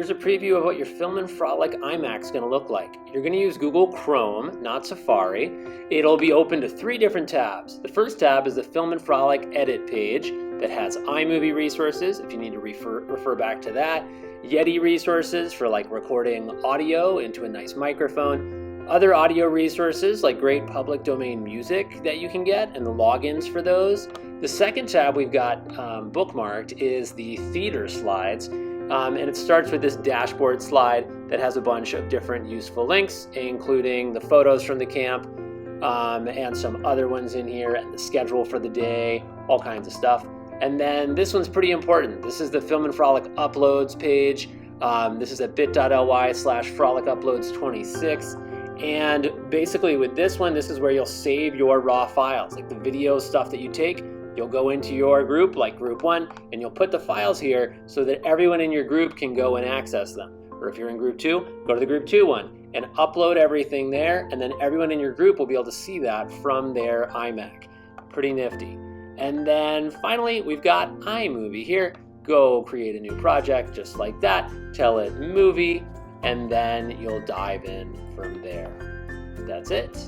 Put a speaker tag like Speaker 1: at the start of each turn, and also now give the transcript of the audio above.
Speaker 1: here's a preview of what your Film and Frolic iMac is going to look like. You're going to use Google Chrome, not Safari. It'll be open to 3 different tabs. The first tab is the Film and Frolic edit page that has iMovie resources, if you need to refer back to that, Yeti resources for like recording audio into a nice microphone, other audio resources like great public domain music that you can get and the logins for those. The second tab we've got bookmarked is the theater slides. And it starts with this dashboard slide that has a bunch of different useful links, including the photos from the camp and some other ones in here, and the schedule for the day, all kinds of stuff. And then this one's pretty important. This is the Film and Frolic uploads page. This is at bit.ly/frolicuploads26. And basically with this one, this is where you'll save your raw files, like the video stuff that you take. You'll go into your group, like group 1, and you'll put the files here so that everyone in your group can go and access them. Or if you're in group 2, go to the group 2 one and upload everything there, and then everyone in your group will be able to see that from their iMac. Pretty nifty. And then finally, we've got iMovie here. Go create a new project just like that, tell it movie, and then you'll dive in from there. That's it.